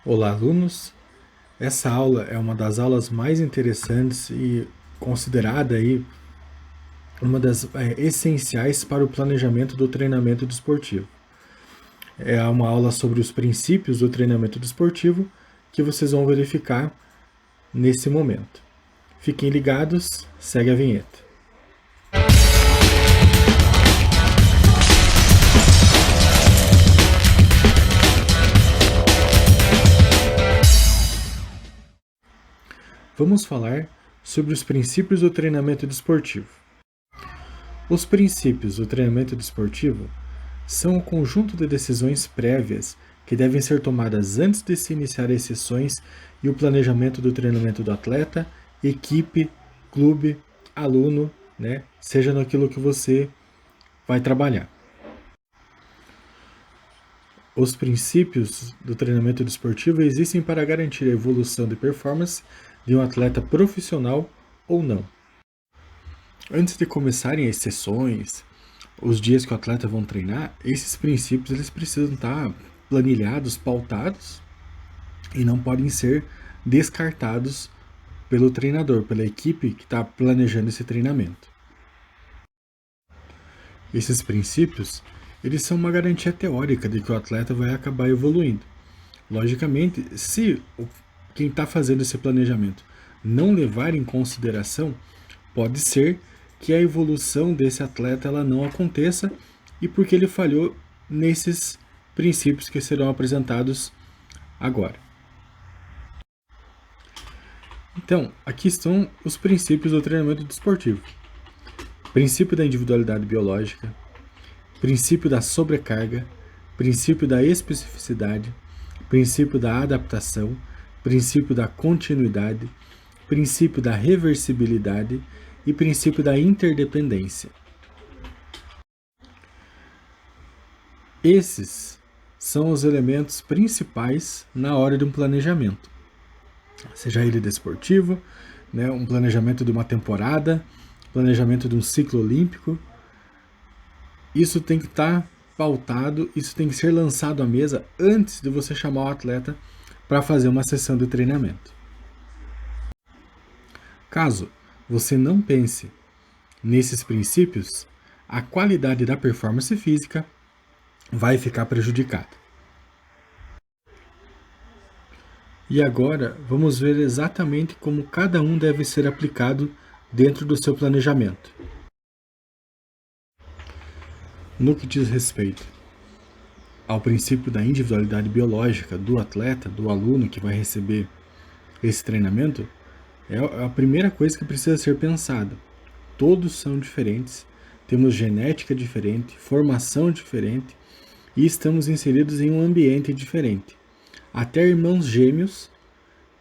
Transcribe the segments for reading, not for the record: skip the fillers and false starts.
Olá, alunos! Essa aula é uma das aulas mais interessantes e considerada aí uma das essenciais para o planejamento do treinamento desportivo. É uma aula sobre os princípios do treinamento desportivo que vocês vão verificar nesse momento. Fiquem ligados, segue a vinheta. Vamos falar sobre os princípios do treinamento desportivo. Os princípios do treinamento desportivo são o conjunto de decisões prévias que devem ser tomadas antes de se iniciar as sessões e o planejamento do treinamento do atleta, equipe, clube, aluno, seja naquilo que você vai trabalhar. Os princípios do treinamento desportivo existem para garantir a evolução de performance de um atleta profissional ou não. Antes de começarem as sessões, os dias que o atleta vão treinar, esses princípios eles precisam estar planilhados, pautados e não podem ser descartados pelo treinador, pela equipe que está planejando esse treinamento. Esses princípios eles são uma garantia teórica de que o atleta vai acabar evoluindo. Logicamente, se quem está fazendo esse planejamento não levar em consideração, pode ser que a evolução desse atleta ela não aconteça e porque ele falhou nesses princípios que serão apresentados agora. Então, aqui estão os princípios do treinamento desportivo. Princípio da individualidade biológica, princípio da sobrecarga, princípio da especificidade, princípio da adaptação, princípio da continuidade, princípio da reversibilidade e princípio da interdependência. Esses são os elementos principais na hora de um planejamento, seja ele desportivo, um planejamento de uma temporada, planejamento de um ciclo olímpico. Isso tem que estar pautado, isso tem que ser lançado à mesa antes de você chamar o atleta para fazer uma sessão de treinamento. Caso você não pense nesses princípios, a qualidade da performance física vai ficar prejudicada. E agora vamos ver exatamente como cada um deve ser aplicado dentro do seu planejamento. No que diz respeito ao princípio da individualidade biológica do atleta, do aluno que vai receber esse treinamento, é a primeira coisa que precisa ser pensada. Todos são diferentes, temos genética diferente, formação diferente e estamos inseridos em um ambiente diferente. Até irmãos gêmeos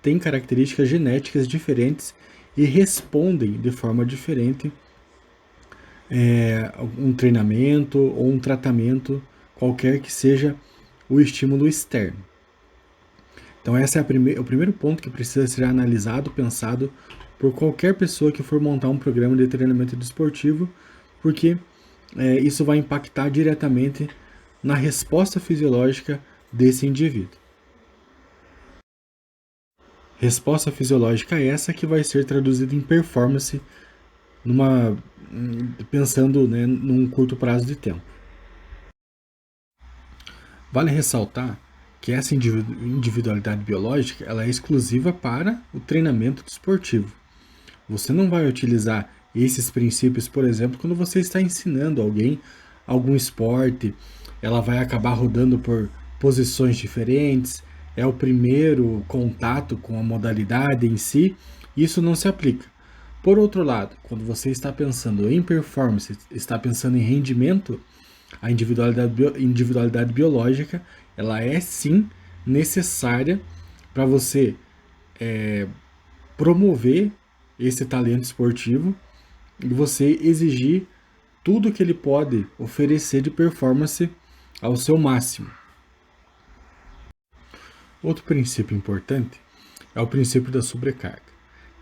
têm características genéticas diferentes e respondem de forma diferente um treinamento ou um tratamento, qualquer que seja o estímulo externo. Então esse é o primeiro ponto que precisa ser analisado, pensado por qualquer pessoa que for montar um programa de treinamento desportivo, porque isso vai impactar diretamente na resposta fisiológica desse indivíduo. Resposta fisiológica essa que vai ser traduzida em performance pensando num curto prazo de tempo. Vale ressaltar que essa individualidade biológica ela é exclusiva para o treinamento desportivo. Você não vai utilizar esses princípios, por exemplo, quando você está ensinando alguém algum esporte, ela vai acabar rodando por posições diferentes, é o primeiro contato com a modalidade em si, isso não se aplica. Por outro lado, quando você está pensando em performance, está pensando em rendimento, a individualidade biológica, ela é sim necessária para você promover esse talento esportivo e você exigir tudo que ele pode oferecer de performance ao seu máximo. Outro princípio importante é o princípio da sobrecarga,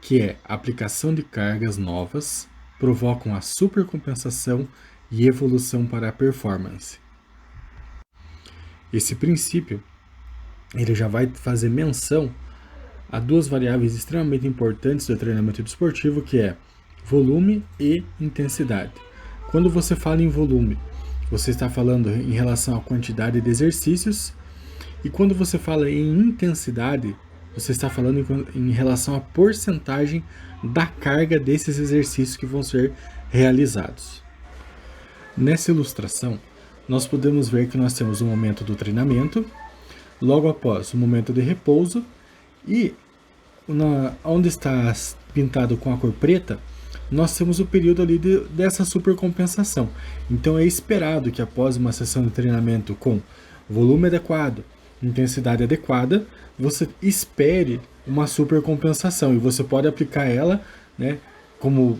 que é a aplicação de cargas novas provocam a supercompensação e evolução para a performance. Esse princípio ele já vai fazer menção a duas variáveis extremamente importantes do treinamento desportivo, que é volume e intensidade. Quando você fala em volume, você está falando em relação à quantidade de exercícios, e quando você fala em intensidade, você está falando em relação à porcentagem da carga desses exercícios que vão ser realizados. Nessa ilustração, nós podemos ver que nós temos o momento do treinamento, logo após o momento de repouso, e onde está pintado com a cor preta, nós temos o período ali dessa supercompensação. Então é esperado que após uma sessão de treinamento com volume adequado, intensidade adequada, você espere uma supercompensação, e você pode aplicar ela, né, como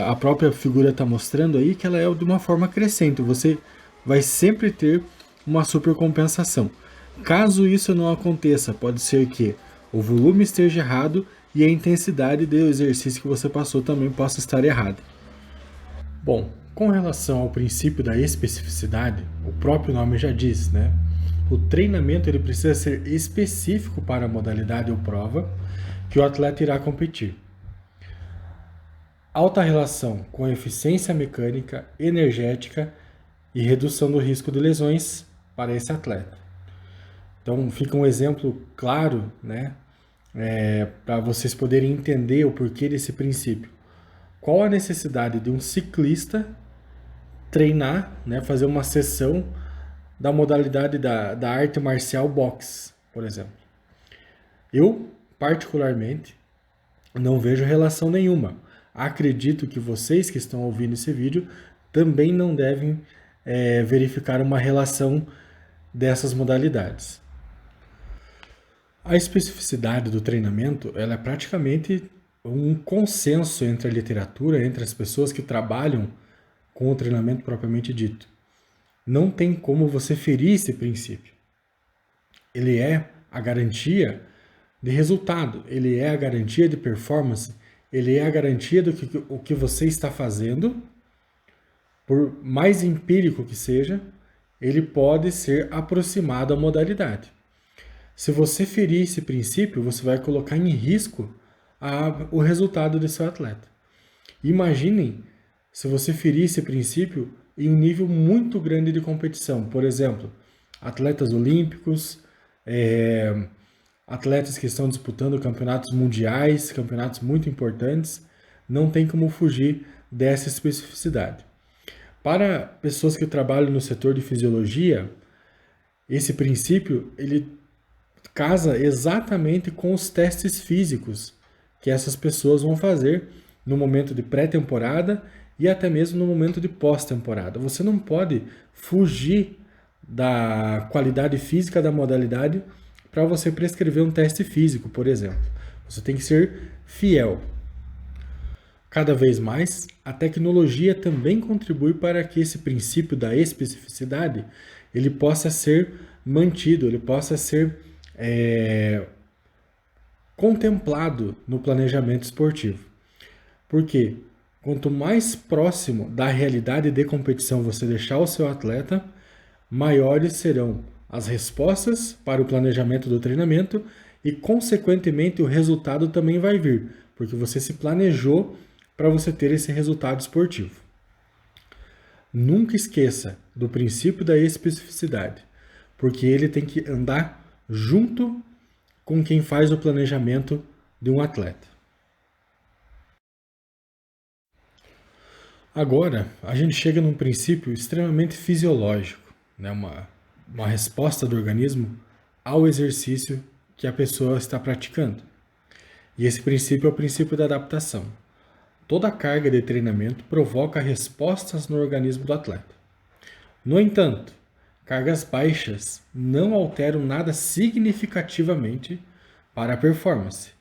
a própria figura está mostrando aí, que ela é de uma forma crescente. Você vai sempre ter uma supercompensação. Caso isso não aconteça, pode ser que o volume esteja errado e a intensidade do exercício que você passou também possa estar errada. Bom, com relação ao princípio da especificidade, o próprio nome já diz, né? O treinamento ele precisa ser específico para a modalidade ou prova que o atleta irá competir. Alta relação com eficiência mecânica, energética e redução do risco de lesões para esse atleta. Então fica um exemplo claro, né, para vocês poderem entender o porquê desse princípio. Qual a necessidade de um ciclista treinar, né, fazer uma sessão da modalidade da arte marcial boxe, por exemplo? Eu, particularmente, não vejo relação nenhuma. Acredito que vocês que estão ouvindo esse vídeo também não devem verificar uma relação dessas modalidades. A especificidade do treinamento ela é praticamente um consenso entre a literatura, entre as pessoas que trabalham com o treinamento propriamente dito. Não tem como você ferir esse princípio. Ele é a garantia de resultado, ele é a garantia de performance, ele é a garantia do que o que você está fazendo, por mais empírico que seja, ele pode ser aproximado à modalidade. Se você ferir esse princípio, você vai colocar em risco o resultado do seu atleta. Imaginem se você ferir esse princípio em um nível muito grande de competição. Por exemplo, atletas olímpicos, atletas que estão disputando campeonatos mundiais, campeonatos muito importantes, não tem como fugir dessa especificidade. Para pessoas que trabalham no setor de fisiologia, esse princípio ele casa exatamente com os testes físicos que essas pessoas vão fazer no momento de pré-temporada e até mesmo no momento de pós-temporada. Você não pode fugir da qualidade física da modalidade para você prescrever um teste físico, por exemplo. Você tem que ser fiel. Cada vez mais, a tecnologia também contribui para que esse princípio da especificidade ele possa ser mantido, ele possa ser contemplado no planejamento esportivo. Porque quanto mais próximo da realidade de competição você deixar o seu atleta, maiores serão as respostas para o planejamento do treinamento e, consequentemente, o resultado também vai vir, porque você se planejou para você ter esse resultado esportivo. Nunca esqueça do princípio da especificidade, porque ele tem que andar junto com quem faz o planejamento de um atleta. Agora, a gente chega num princípio extremamente fisiológico, né? Uma resposta do organismo ao exercício que a pessoa está praticando. E esse princípio é o princípio da adaptação. Toda carga de treinamento provoca respostas no organismo do atleta. No entanto, cargas baixas não alteram nada significativamente para a performance,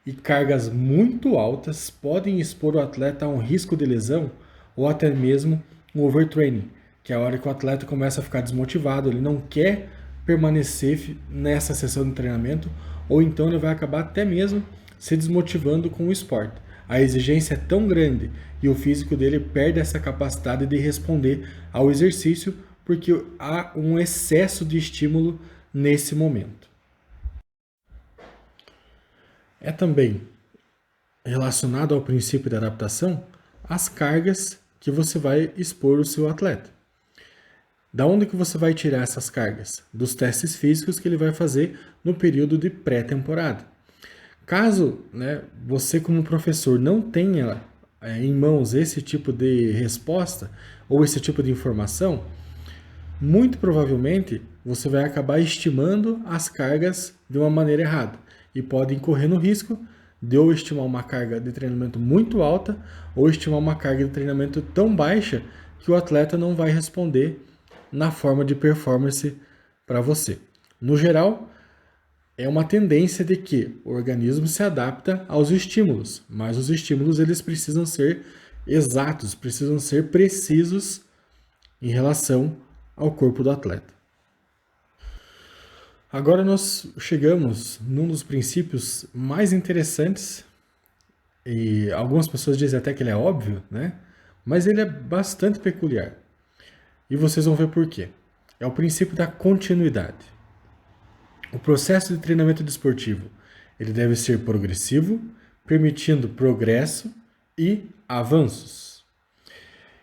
e cargas muito altas podem expor o atleta a um risco de lesão ou até mesmo um overtraining, que é a hora que o atleta começa a ficar desmotivado, ele não quer permanecer nessa sessão de treinamento, ou então ele vai acabar até mesmo se desmotivando com o esporte. A exigência é tão grande e o físico dele perde essa capacidade de responder ao exercício porque há um excesso de estímulo nesse momento. É também relacionado ao princípio da adaptação as cargas que você vai expor o seu atleta. Da onde que você vai tirar essas cargas? Dos testes físicos que ele vai fazer no período de pré-temporada. Caso, né, você como professor não tenha em mãos esse tipo de resposta ou esse tipo de informação, muito provavelmente você vai acabar estimando as cargas de uma maneira errada e pode incorrer no risco de ou estimar uma carga de treinamento muito alta ou estimar uma carga de treinamento tão baixa que o atleta não vai responder na forma de performance para você. No geral, é uma tendência de que o organismo se adapta aos estímulos, mas os estímulos eles precisam ser exatos, precisam ser precisos em relação ao corpo do atleta. Agora nós chegamos num dos princípios mais interessantes, e algumas pessoas dizem até que ele é óbvio, né? Mas ele é bastante peculiar. E vocês vão ver por quê. É o princípio da continuidade. O processo de treinamento desportivo, ele deve ser progressivo, permitindo progresso e avanços.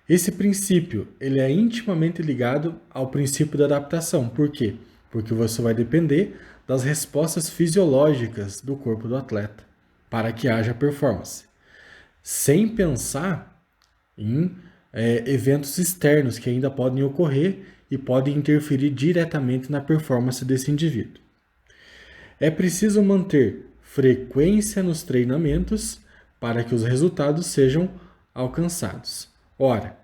Esse princípio, ele é intimamente ligado ao princípio da adaptação. Por quê? Porque você vai depender das respostas fisiológicas do corpo do atleta para que haja performance. Sem pensar em eventos externos que ainda podem ocorrer e podem interferir diretamente na performance desse indivíduo. É preciso manter frequência nos treinamentos para que os resultados sejam alcançados. Ora,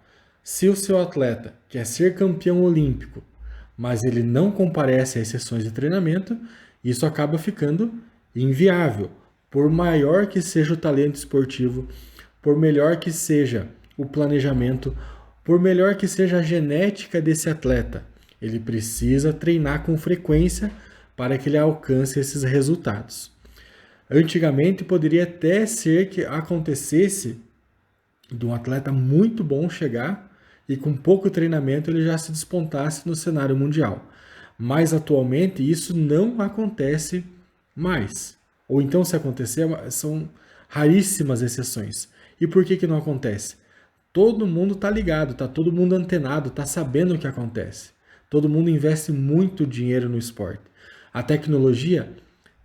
se o seu atleta quer ser campeão olímpico, mas ele não comparece às sessões de treinamento, isso acaba ficando inviável. Por maior que seja o talento esportivo, por melhor que seja o planejamento, por melhor que seja a genética desse atleta, ele precisa treinar com frequência para que ele alcance esses resultados. Antigamente poderia até ser que acontecesse de um atleta muito bom chegar e com pouco treinamento ele já se despontasse no cenário mundial. Mas atualmente isso não acontece mais. Ou então, se acontecer, são raríssimas exceções. E por que não acontece? Todo mundo está ligado, está todo mundo antenado, está sabendo o que acontece. Todo mundo investe muito dinheiro no esporte. A tecnologia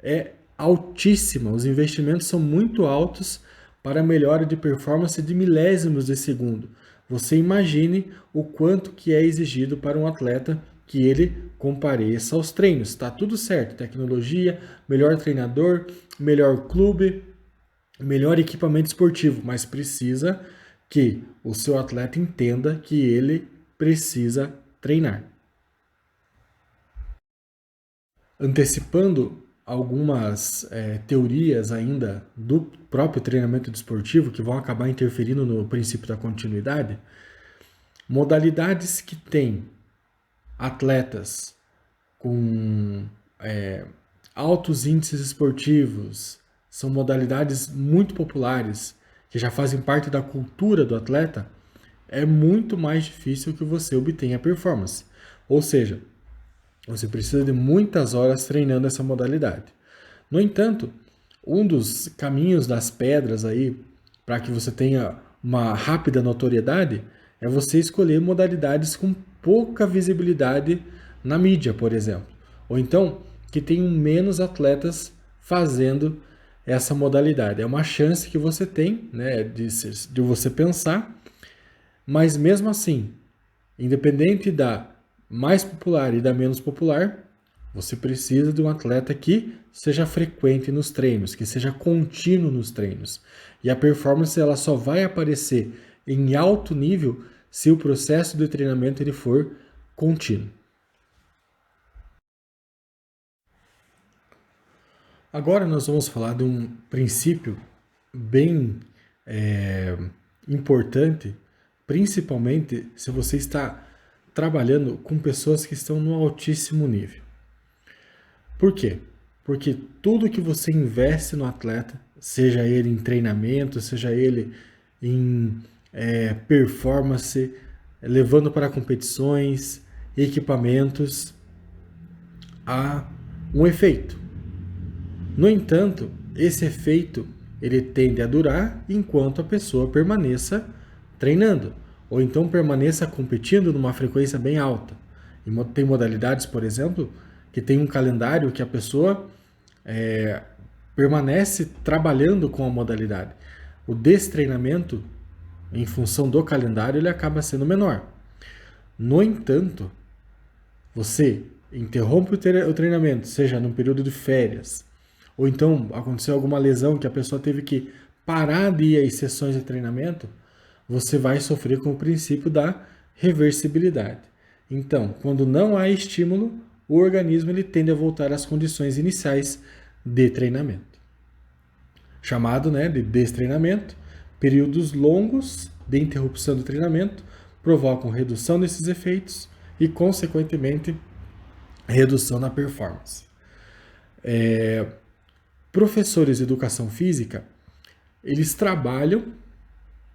é altíssima, os investimentos são muito altos para a melhora de performance de milésimos de segundo. Você imagine o quanto que é exigido para um atleta que ele compareça aos treinos. Está tudo certo, tecnologia, melhor treinador, melhor clube, melhor equipamento esportivo, mas precisa que o seu atleta entenda que ele precisa treinar. Antecipando algumas teorias ainda do próprio treinamento desportivo que vão acabar interferindo no princípio da continuidade, modalidades que têm atletas com altos índices esportivos, são modalidades muito populares, que já fazem parte da cultura do atleta, é muito mais difícil que você obtenha performance. Ou seja, você precisa de muitas horas treinando essa modalidade. No entanto, um dos caminhos das pedras aí para que você tenha uma rápida notoriedade é você escolher modalidades com pouca visibilidade na mídia, por exemplo. Ou então, que tenham menos atletas fazendo essa modalidade. É uma chance que você tem, né, de você pensar, mas mesmo assim, independente da mais popular e da menos popular, você precisa de um atleta que seja frequente nos treinos, que seja contínuo nos treinos. E a performance ela só vai aparecer em alto nível se o processo de treinamento ele for contínuo. Agora nós vamos falar de um princípio bem importante, principalmente se você está trabalhando com pessoas que estão no altíssimo nível. Por quê? Porque tudo que você investe no atleta, seja ele em treinamento, seja ele em performance, levando para competições, equipamentos, há um efeito. No entanto, esse efeito ele tende a durar enquanto a pessoa permaneça treinando, ou então permaneça competindo numa frequência bem alta. E tem modalidades, por exemplo, que tem um calendário que a pessoa permanece trabalhando com a modalidade. O destreinamento, em função do calendário, ele acaba sendo menor. No entanto, você interrompe o treinamento, seja num período de férias, ou então aconteceu alguma lesão que a pessoa teve que parar de ir às sessões de treinamento, você vai sofrer com o princípio da reversibilidade. Então, quando não há estímulo, o organismo ele tende a voltar às condições iniciais de treinamento. Chamado, de destreinamento, períodos longos de interrupção do treinamento provocam redução desses efeitos e, consequentemente, redução na performance. Professores de educação física, eles trabalham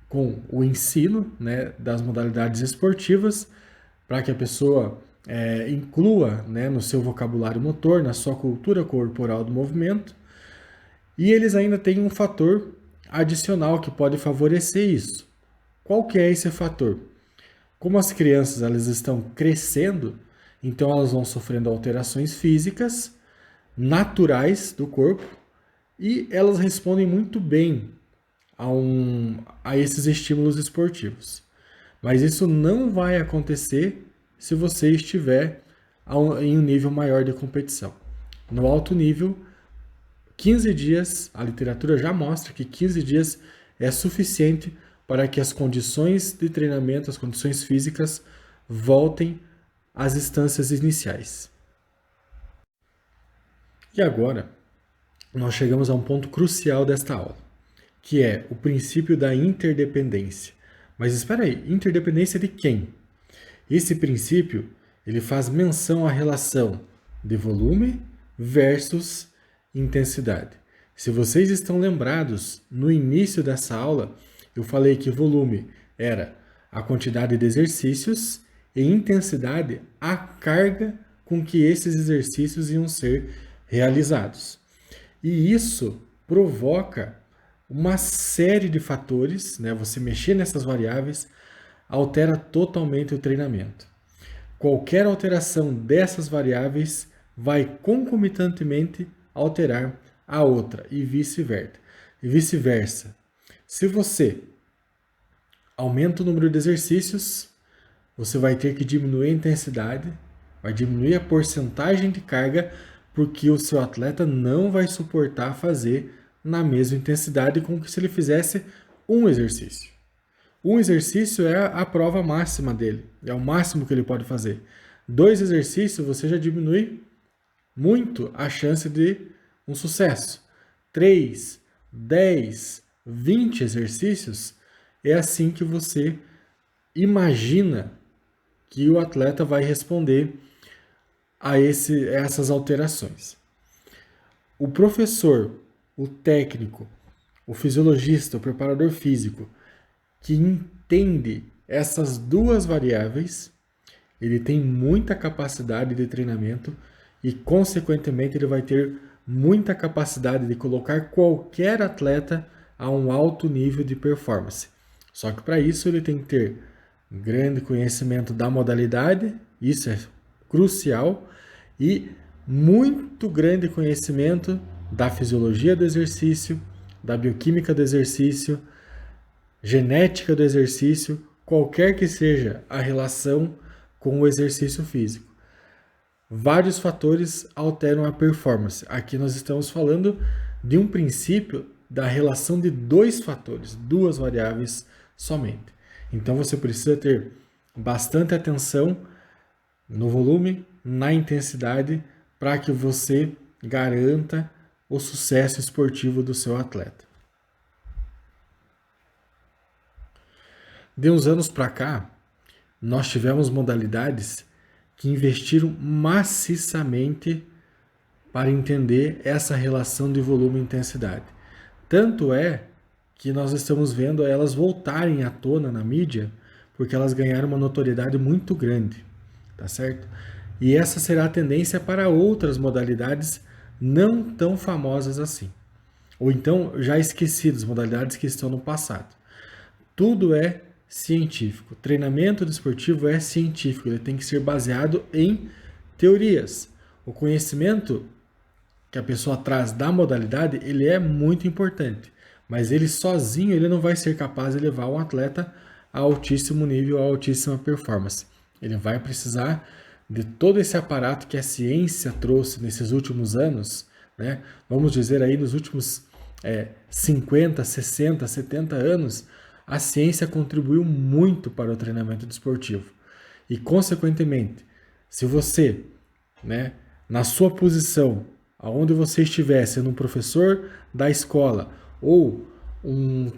com o ensino das modalidades esportivas para que a pessoa inclua no seu vocabulário motor, na sua cultura corporal do movimento, e eles ainda têm um fator adicional que pode favorecer isso. Qual que é esse fator? Como as crianças elas estão crescendo, então elas vão sofrendo alterações físicas naturais do corpo e elas respondem muito bem a esses estímulos esportivos. Mas isso não vai acontecer se você estiver em um nível maior de competição. No alto nível, 15 dias, a literatura já mostra que 15 dias é suficiente para que as condições de treinamento, as condições físicas, voltem às instâncias iniciais. E agora, nós chegamos a um ponto crucial desta aula, que é o princípio da interdependência. Mas espera aí, interdependência de quem? Esse princípio, ele faz menção à relação de volume versus intensidade. Se vocês estão lembrados, no início dessa aula, eu falei que volume era a quantidade de exercícios e intensidade a carga com que esses exercícios iam ser realizados. E isso provoca uma série de fatores, você mexer nessas variáveis altera totalmente o treinamento. Qualquer alteração dessas variáveis vai concomitantemente alterar a outra e vice-versa. Se você aumenta o número de exercícios, você vai ter que diminuir a intensidade, vai diminuir a porcentagem de carga, porque o seu atleta não vai suportar fazer na mesma intensidade com que se ele fizesse um exercício. Um exercício é a prova máxima dele, é o máximo que ele pode fazer. 2 exercícios você já diminui muito a chance de um sucesso. 3, 10, 20 exercícios, é assim que você imagina que o atleta vai responder a essas alterações. O professor, o técnico, o fisiologista, o preparador físico, que entende essas duas variáveis, ele tem muita capacidade de treinamento e, consequentemente, ele vai ter muita capacidade de colocar qualquer atleta a um alto nível de performance. Só que para isso ele tem que ter grande conhecimento da modalidade, isso é crucial, e muito grande conhecimento da fisiologia do exercício, da bioquímica do exercício, genética do exercício, qualquer que seja a relação com o exercício físico. Vários fatores alteram a performance. Aqui nós estamos falando de um princípio da relação de 2 fatores, 2 variáveis somente. Então você precisa ter bastante atenção no volume, na intensidade, para que você garanta o sucesso esportivo do seu atleta. De uns anos para cá, nós tivemos modalidades que investiram maciçamente para entender essa relação de volume e intensidade. Tanto é que nós estamos vendo elas voltarem à tona na mídia, porque elas ganharam uma notoriedade muito grande, tá certo? E essa será a tendência para outras modalidades não tão famosas assim. ou então já esquecidas, modalidades que estão no passado. Tudo é científico. O treinamento desportivo é científico, ele tem que ser baseado em teorias. O conhecimento que a pessoa traz da modalidade, ele é muito importante, mas ele sozinho ele não vai ser capaz de levar um atleta a altíssimo nível, a altíssima performance. Ele vai precisar de todo esse aparato que a ciência trouxe nesses últimos anos, né? Vamos dizer aí nos últimos 50, 60, 70 anos, a ciência contribuiu muito para o treinamento desportivo. E, consequentemente, se você, né, na sua posição, aonde você estiver, sendo um professor da escola ou um,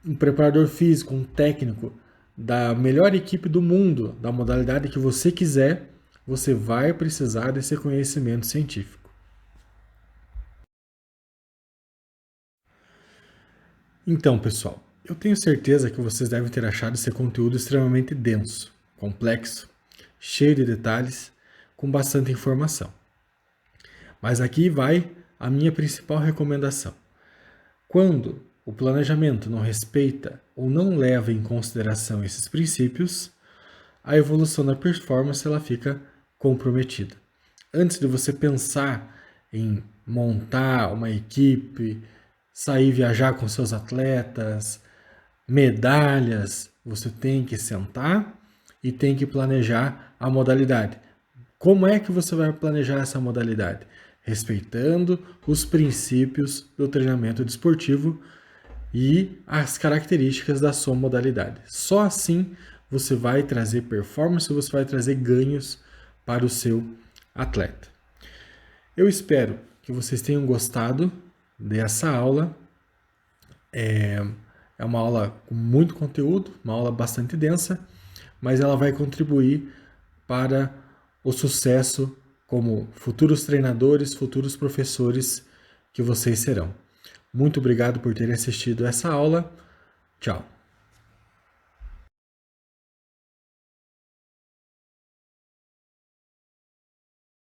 um preparador físico, um técnico da melhor equipe do mundo, da modalidade que você quiser, você vai precisar desse conhecimento científico. Então, pessoal, eu tenho certeza que vocês devem ter achado esse conteúdo extremamente denso, complexo, cheio de detalhes, com bastante informação. Mas aqui vai a minha principal recomendação. Quando o planejamento não respeita ou não leva em consideração esses princípios, a evolução da performance ela fica comprometida. Antes de você pensar em montar uma equipe, sair viajar com seus atletas, medalhas, você tem que sentar e tem que planejar a modalidade. Como é que você vai planejar essa modalidade? Respeitando os princípios do treinamento desportivo e as características da sua modalidade. Só assim você vai trazer performance, você vai trazer ganhos para o seu atleta. Eu espero que vocês tenham gostado dessa aula. É uma aula com muito conteúdo, uma aula bastante densa, mas ela vai contribuir para o sucesso como futuros treinadores, futuros professores que vocês serão. Muito obrigado por terem assistido essa aula. Tchau.